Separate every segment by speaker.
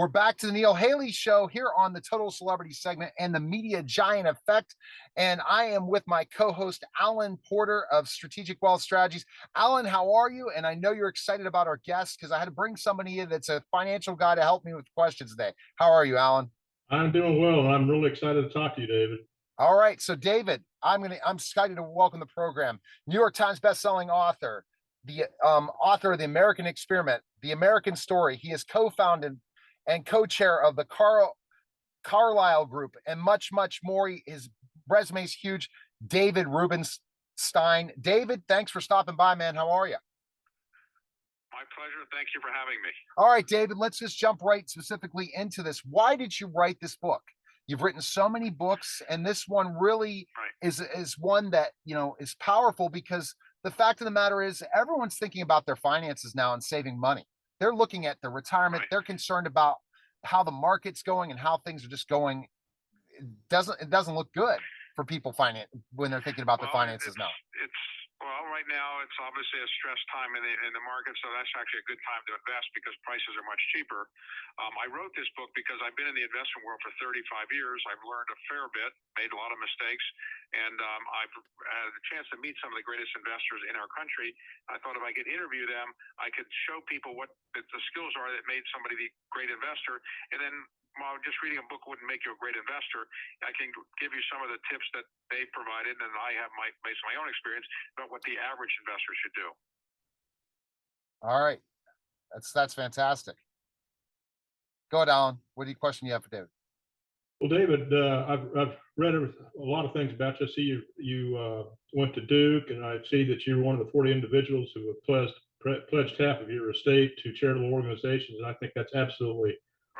Speaker 1: We're back to the Neil Haley Show here on the Total Celebrity segment and the Media Giant Effect. And I am with my co-host, Alan Porter of Strategic Wealth Strategies. Alan, how are you? And I know you're excited about our guest because I had to bring somebody in that's a financial guy to help me with questions today. How are you, Alan?
Speaker 2: I'm doing well, and I'm really excited to talk to you, David.
Speaker 1: All right. So, David, I'm excited to welcome the program. New York Times bestselling author, the author of The American Experiment, The American Story. He is co-founded and co-chair of the Carlyle Group, and much, much more. His resume is huge. David Rubenstein. David, thanks for stopping by, man. How are you?
Speaker 3: My pleasure. Thank you for having me.
Speaker 1: All right, David, let's just jump right specifically into this. Why did you write this book? You've written so many books, and this one really is one that, is powerful because the fact of the matter is everyone's thinking about their finances now and saving money. They're looking at their retirement. They're concerned about how the market's going and how things are just going. It doesn't look good for people when they're thinking about their finances now.
Speaker 3: Well, right now it's obviously a stressed time in the market, so that's actually a good time to invest because prices are much cheaper. I wrote this book because I've been in the investment world for 35 years. I've learned a fair bit, made a lot of mistakes, and I've had the chance to meet some of the greatest investors in our country. I thought if I could interview them, I could show people what the skills are that made somebody the great investor, and then while just reading a book wouldn't make you a great investor, I can give you some of the tips that they provided, and I have based on my own experience about what the average investor should do.
Speaker 1: All right, that's fantastic. Go ahead, Alan. What question you have for David?
Speaker 2: Well, David, I've read a lot of things about you. I see you went to Duke, and I see that you're one of the 40 individuals who have pledged half of your estate to charitable organizations, and I think that's absolutely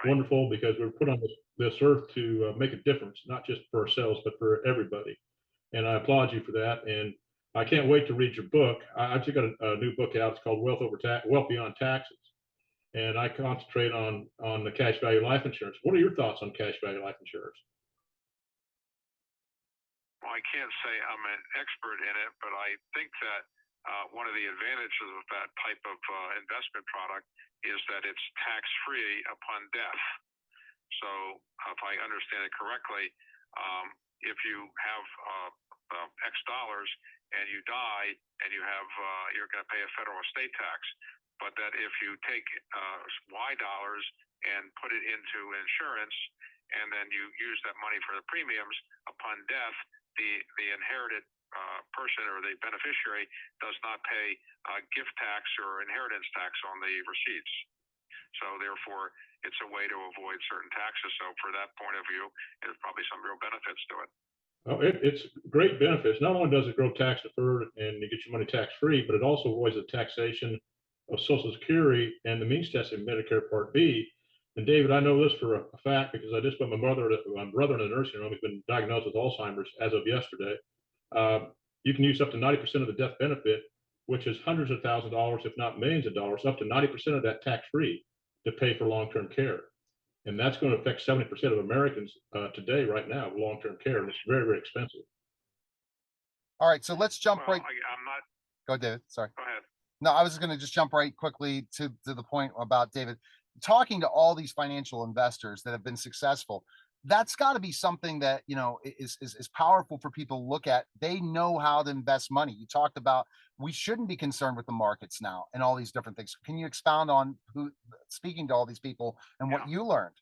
Speaker 2: wonderful because we're put on this earth to make a difference, not just for ourselves, but for everybody. And I applaud you for that. And I can't wait to read your book. I've just got a new book out. It's called Wealth Beyond Taxes. And I concentrate on the cash value life insurance. What are your thoughts on cash value life insurance?
Speaker 3: Well, I can't say I'm an expert in it, but I think that one of the advantages of that type of investment product is that it's tax-free upon death. So if I understand it correctly, if you have X dollars and you die and you're going to pay a federal estate tax, but that if you take Y dollars and put it into insurance and then you use that money for the premiums, upon death, the inherited person or the beneficiary does not pay gift tax or inheritance tax on the receipts. So therefore, it's a way to avoid certain taxes. So for that point of view, there's probably some real benefits to it.
Speaker 2: Oh, it's great benefits. Not only does it grow tax deferred and you get your money tax free, but it also avoids the taxation of Social Security and the means testing Medicare Part B. And David, I know this for a fact because I just put my brother in a nursing home. He's been diagnosed with Alzheimer's as of yesterday. You can use up to 90% of the death benefit, which is hundreds of thousands of dollars, if not millions of dollars, up to 90% of that tax free to pay for long-term care. And that's going to affect 70% of Americans today, right now, with long-term care. And it's very, very expensive.
Speaker 1: All right. So let's jump right.
Speaker 3: I'm not.
Speaker 1: Go, David. Sorry.
Speaker 3: Go ahead.
Speaker 1: No, I was going to just jump right quickly to the point about David talking to all these financial investors that have been successful. That's got to be something that, is powerful for people to look at. They know how to invest money. You talked about we shouldn't be concerned with the markets now and all these different things. Can you expound on speaking to all these people and what you learned?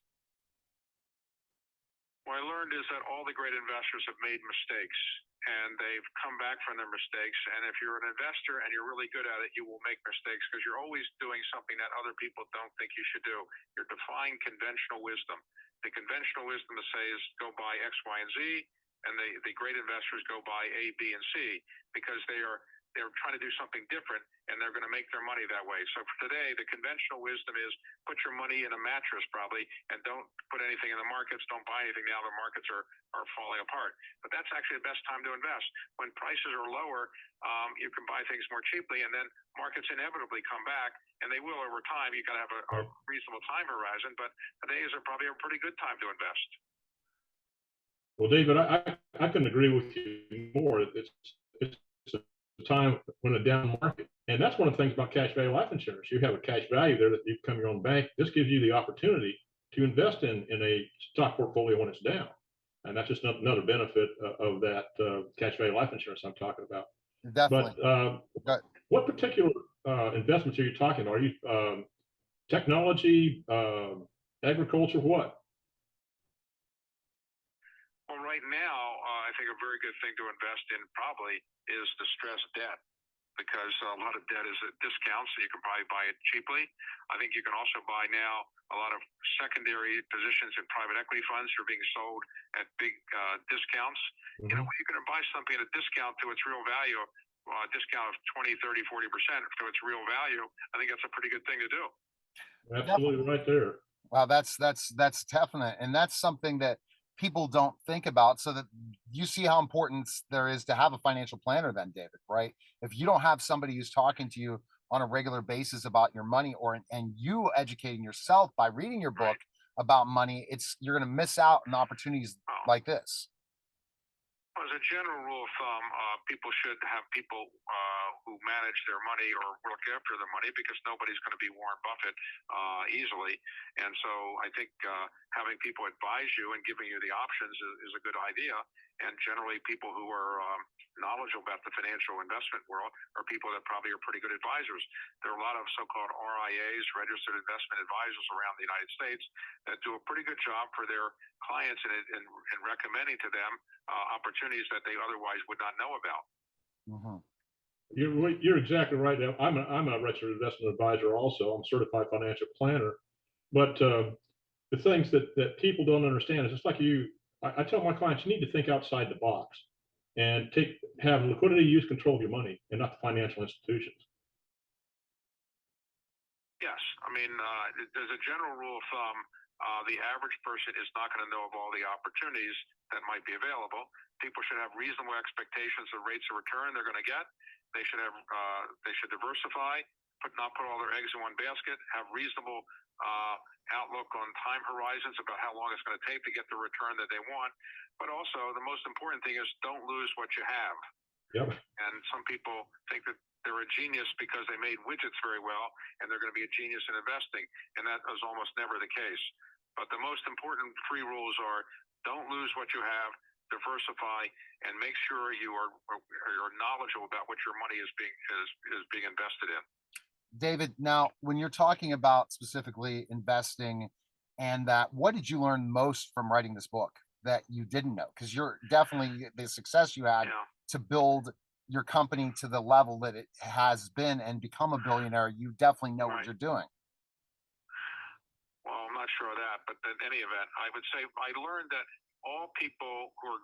Speaker 3: What I learned is that all the great investors have made mistakes and they've come back from their mistakes. And if you're an investor and you're really good at it, you will make mistakes because you're always doing something that other people don't think you should do. You're defying conventional wisdom. The conventional wisdom to say is go buy X, Y, and Z, and the great investors go buy A, B, and C because they're trying to do something different and they're going to make their money that way. So for today, the conventional wisdom is put your money in a mattress probably and don't put anything in the markets. Don't buy anything now. The markets are falling apart. But that's actually the best time to invest. When prices are lower, you can buy things more cheaply and then markets inevitably come back and they will over time. You got to have a reasonable time horizon, but today is probably a pretty good time to invest.
Speaker 2: Well, David, I couldn't agree with you more. It's a time when a down market, and that's one of the things about cash value life insurance. You have a cash value there that you become your own bank. This gives you the opportunity to invest in a stock portfolio when it's down. And that's just another benefit of that cash value life insurance I'm talking about.
Speaker 1: Definitely.
Speaker 2: But what particular investments are you talking about? Are you technology, agriculture, what?
Speaker 3: Well, right now, I think a very good thing to invest in probably is distressed debt, because a lot of debt is at discounts, so you can probably buy it cheaply. I think you can also buy now a lot of secondary positions in private equity funds that are being sold at big discounts. You know, when you can buy something at a discount to its real value, a discount of 20, 30, 40% to its real value, I think that's a pretty good thing to do.
Speaker 2: Absolutely right there.
Speaker 1: Wow, that's definite, and that's something that people don't think about. So that you see how important there is to have a financial planner, then, David, right? If you don't have somebody who's talking to you on a regular basis about your money, and you educating yourself by reading your book about money, you're going to miss out on opportunities like this.
Speaker 3: As a general rule of thumb, people should have people who manage their money or look after their money, because nobody's going to be Warren Buffett easily. And so I think having people advise you and giving you the options is a good idea. And generally, people who are knowledgeable about the financial investment world are people that probably are pretty good advisors. There are a lot of so-called RIAs, registered investment advisors, around the United States that do a pretty good job for their clients in recommending to them opportunities that they otherwise would not know about.
Speaker 2: You're exactly right. I'm a registered investment advisor also. I'm a certified financial planner. But the things that people don't understand is just like you. I tell my clients, you need to think outside the box and have liquidity, use control of your money, and not the financial institutions.
Speaker 3: Yes, I mean, there's a general rule of thumb. The average person is not going to know of all the opportunities that might be available. People should have reasonable expectations of rates of return they're going to get. They should diversify, not put all their eggs in one basket. Have reasonable outlook on time horizons about how long it's going to take to get the return that they want. But also, the most important thing is don't lose what you have.
Speaker 2: Yep.
Speaker 3: And some people think that they're a genius because they made widgets very well, and they're going to be a genius in investing, and that is almost never the case. But the most important three rules are: don't lose what you have, diversify, and make sure you're knowledgeable about what your money is being invested in.
Speaker 1: David, now when you're talking about specifically investing and that, what did you learn most from writing this book that you didn't know? Because you're definitely the success you had to build your company to the level that it has been and become a billionaire. You definitely know what you're doing.
Speaker 3: Well, I'm not sure of that, but in any event, I would say I learned that all people who are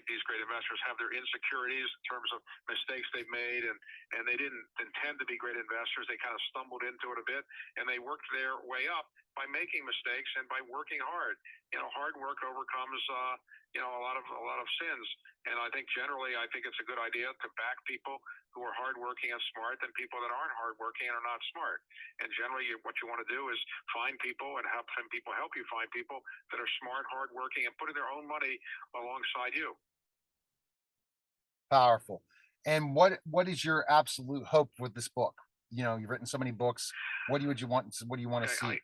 Speaker 3: these great investors have their insecurities in terms of mistakes they've made, and they didn't intend to be great investors. They kind of stumbled into it a bit, and they worked their way up by making mistakes and by working hard. You know, hard work overcomes a lot of sins. And I think generally, it's a good idea to back people who are hardworking and smart than people that aren't hardworking and are not smart. And generally, what you want to do is find people and have some people help you find people that are smart, hardworking, and putting their own money alongside you.
Speaker 1: Powerful. And what is your absolute hope with this book? You know, you've written so many books. What do you want to see?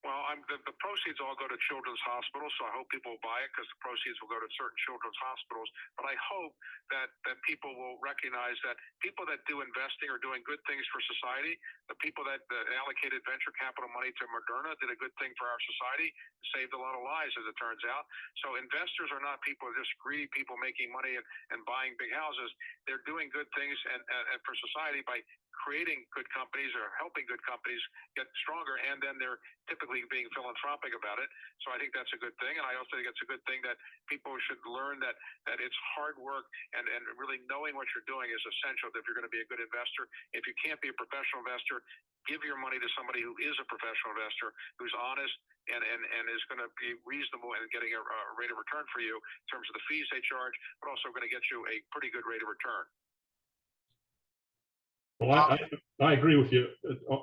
Speaker 3: Well, the proceeds all go to children's hospitals, so I hope people will buy it because the proceeds will go to certain children's hospitals. But I hope that people will recognize that people that do investing are doing good things for society. The people that allocated venture capital money to Moderna did a good thing for our society, saved a lot of lives, as it turns out. So investors are not people, just greedy people making money and buying big houses. They're doing good things and for society by creating good companies or helping good companies get stronger, and then they're typically being philanthropic about it. So I think that's a good thing, and I also think it's a good thing that people should learn that it's hard work, and really knowing what you're doing is essential if you're going to be a good investor. If you can't be a professional investor, give your money to somebody who is a professional investor, who's honest and is going to be reasonable in getting a rate of return for you in terms of the fees they charge, but also going to get you a pretty good rate of return.
Speaker 2: Well, I agree with you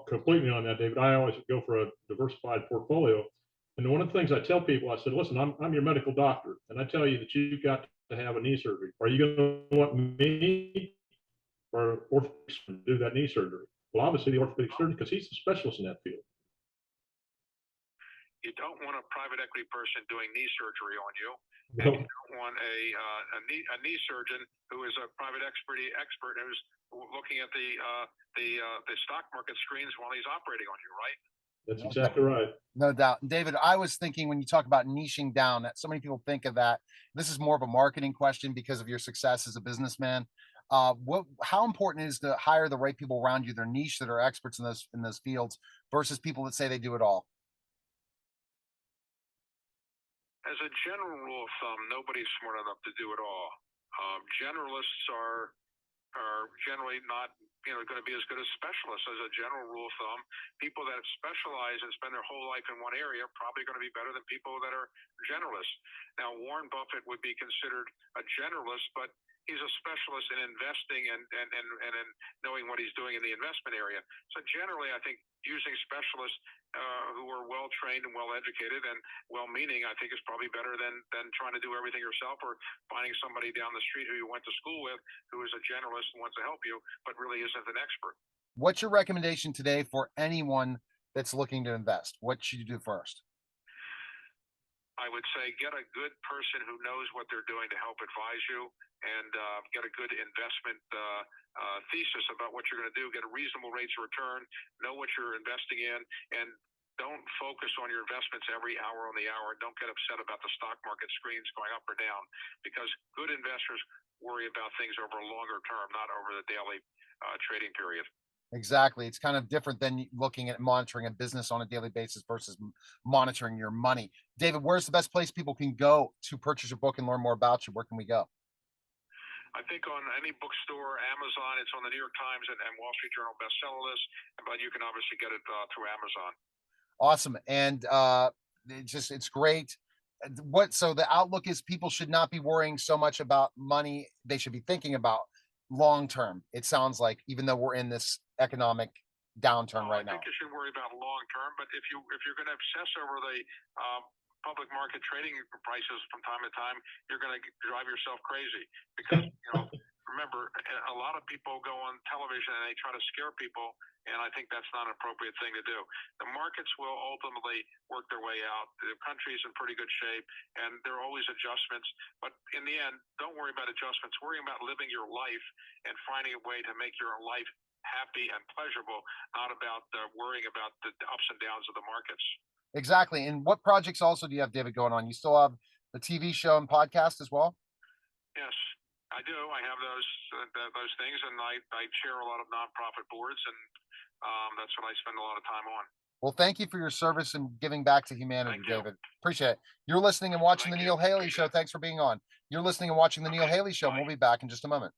Speaker 2: completely on that, David. I always go for a diversified portfolio. And one of the things I tell people, I said, listen, I'm your medical doctor, and I tell you that you've got to have a knee surgery. Are you going to want me or orthopedic surgeon to do that knee surgery? Well, obviously the orthopedic surgeon, because he's the specialist in that field.
Speaker 3: You don't want a private equity person doing knee surgery on you, and
Speaker 2: No.
Speaker 3: you don't want a knee surgeon who is a private expert who's looking at the stock market screens while he's operating on you, right?
Speaker 2: That's exactly right.
Speaker 1: No doubt. And David, I was thinking when you talk about niching down, that so many people think of that. This is more of a marketing question because of your success as a businessman. How important is to hire the right people around you, their niche that are experts in those fields versus people that say they do it all?
Speaker 3: As a general rule of thumb, nobody's smart enough to do it all. Generalists are generally not going to be as good as specialists. As a general rule of thumb, people that specialize and spend their whole life in one area are probably going to be better than people that are generalists. Now, Warren Buffett would be considered a generalist, but he's a specialist in investing and in knowing what he's doing in the investment area. So generally, I think using specialists who are well trained and well educated and well meaning, I think is probably better than trying to do everything yourself, or finding somebody down the street who you went to school with who is a generalist and wants to help you, but really isn't an expert.
Speaker 1: What's your recommendation today for anyone that's looking to invest? What should you do first?
Speaker 3: I would say get a good person who knows what they're doing to help advise you, and get a good investment thesis about what you're going to do. Get a reasonable rates of return, know what you're investing in, and don't focus on your investments every hour on the hour. Don't get upset about the stock market screens going up or down, because good investors worry about things over a longer term, not over the daily trading period.
Speaker 1: Exactly. It's kind of different than looking at monitoring a business on a daily basis versus monitoring your money. David, where's the best place people can go to purchase your book and learn more about you? Where can we go?
Speaker 3: I think on any bookstore, Amazon, it's on the New York Times and Wall Street Journal bestseller list, but you can obviously get it through Amazon.
Speaker 1: Awesome. And it's great. So the outlook is people should not be worrying so much about money. They should be thinking about long term. It sounds like, even though we're in this economic downturn right
Speaker 3: I
Speaker 1: now.
Speaker 3: think you should worry about long term, but if you're going to obsess over the public market trading prices from time to time, you're going to drive yourself crazy, because remember, a lot of people go on television and they try to scare people, and I think that's not an appropriate thing to do. The markets will ultimately work their way out. The country's in pretty good shape, and there are always adjustments. But in the end, don't worry about adjustments. Worry about living your life and finding a way to make your life happy and pleasurable, not about worrying about the ups and downs of the markets.
Speaker 1: Exactly. And what projects also do you have, David, going on? You still have the TV show and podcast as well?
Speaker 3: Yes, I do. I have those things, and I chair a lot of nonprofit boards, and that's what I spend a lot of time on.
Speaker 1: Well, thank you for your service and giving back to humanity,
Speaker 3: Thank you.
Speaker 1: David. Appreciate it. You're listening and watching
Speaker 3: Thank
Speaker 1: the
Speaker 3: you.
Speaker 1: Neil Haley
Speaker 3: Appreciate
Speaker 1: Show.
Speaker 3: it.
Speaker 1: Thanks for being on. You're listening and watching the Neil
Speaker 3: Okay,
Speaker 1: Haley Show.
Speaker 3: bye.
Speaker 1: We'll be back in just a moment.